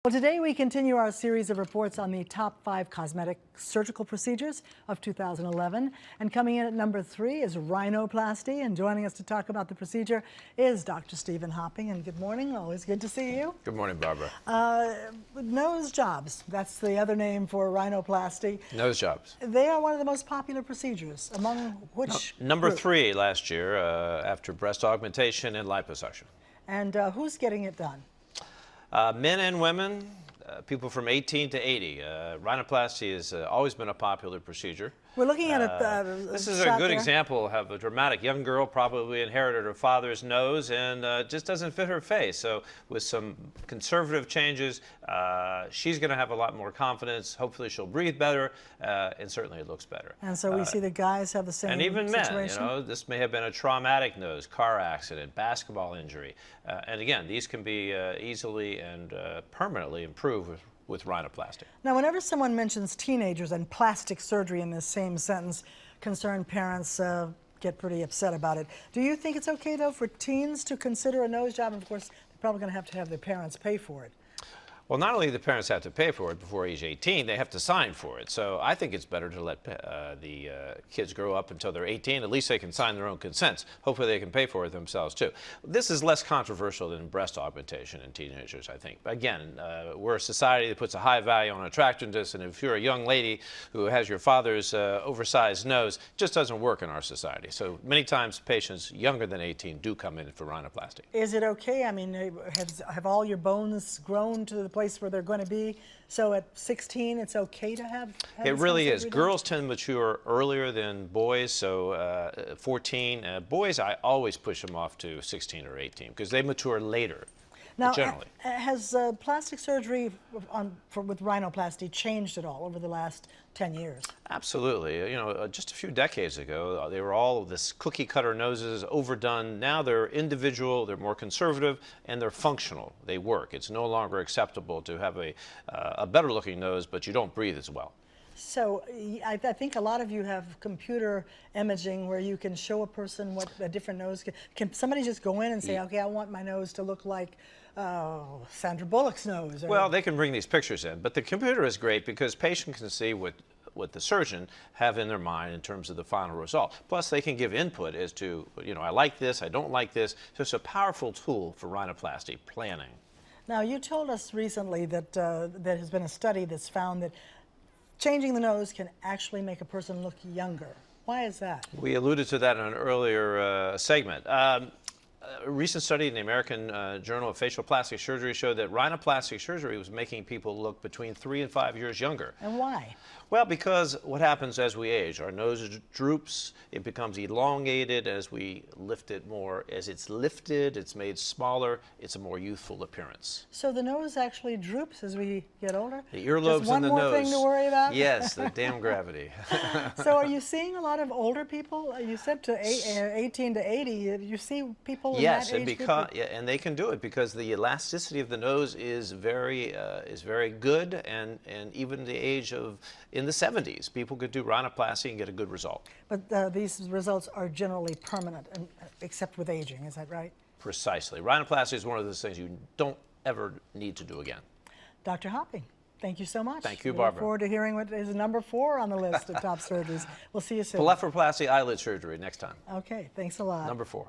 Well, today we continue our series of reports on the top 5 cosmetic surgical procedures of 2011. And coming in at number 3 is rhinoplasty. And joining us to talk about the procedure is Dr. Stephen Hopping. And good morning. Always good to see you. Good morning, Barbara. Nose jobs. That's the other name for rhinoplasty. Nose jobs. They are one of the most popular procedures. Among which Number group? 3 last year after breast augmentation and liposuction. And who's getting it done? Men and women, people from 18 to 80. Rhinoplasty has always been a popular procedure. We're looking at this is a good example of a dramatic young girl probably inherited her father's nose and just doesn't fit her face. So with some conservative changes, she's going to have a lot more confidence. Hopefully she'll breathe better, and certainly it looks better. And so we see the guys have the same situation. And even situation? men, you know, this may have been a traumatic nose, car accident, basketball injury. And again, these can be easily and permanently improved with rhinoplasty. Now, whenever someone mentions teenagers and plastic surgery in this same sentence, concerned parents get pretty upset about it. Do you think it's okay, though, for teens to consider a nose job? And of course, they're probably going to have their parents pay for it. Well, not only do the parents have to pay for it before age 18, they have to sign for it. So I think it's better to let the kids grow up until they're 18. At least they can sign their own consents. Hopefully they can pay for it themselves, too. This is less controversial than breast augmentation in teenagers, I think. But again, we're a society that puts a high value on attractiveness, and if you're a young lady who has your father's oversized nose, it just doesn't work in our society. So many times patients younger than 18 do come in for rhinoplasty. Is it okay? I mean, have all your bones grown to the place where they're going to be, so at 16 it's okay to have it really is. Girls tend to mature earlier than boys, so 14. Boys, I always push them off to 16 or 18 because they mature later. Now, generally. Has plastic surgery with rhinoplasty changed at all over the last 10 years? Absolutely. You know, just a few decades ago, they were all this cookie-cutter noses, overdone. Now they're individual, they're more conservative, and they're functional. They work. It's no longer acceptable to have a better-looking nose, but you don't breathe as well. So I think a lot of you have computer imaging where you can show a person what a different nose can somebody just go in and say, okay, I want my nose to look like Sandra Bullock's nose? Well, they can bring these pictures in, but the computer is great because patients can see what the surgeon have in their mind in terms of the final result. Plus, they can give input as to, you know, I like this, I don't like this. So it's a powerful tool for rhinoplasty planning. Now, you told us recently that there has been a study that's found that changing the nose can actually make a person look younger. Why is that? We alluded to that in an earlier segment. A recent study in the American Journal of Facial Plastic Surgery showed that rhinoplastic surgery was making people look between 3 and 5 years younger. And why? Well, because what happens as we age, our nose droops, it becomes elongated as we lift it more. As it's lifted, it's made smaller, it's a more youthful appearance. So the nose actually droops as we get older? The earlobes and the nose. One more thing to worry about? Yes, the damn gravity. So are you seeing a lot of older people? You said to 18 to 80, you see people in that age group? Yeah, and they can do it because the elasticity of the nose is very good, and even the age of in the 70s, people could do rhinoplasty and get a good result. But these results are generally permanent, except with aging, is that right? Precisely. Rhinoplasty is one of those things you don't ever need to do again. Dr. Hopping, thank you so much. Thank you, We Barbara. look forward to hearing what is number 4 on the list of top surgeries. We'll see you soon. Blepharoplasty eyelid surgery next time. Okay, thanks a lot. Number 4.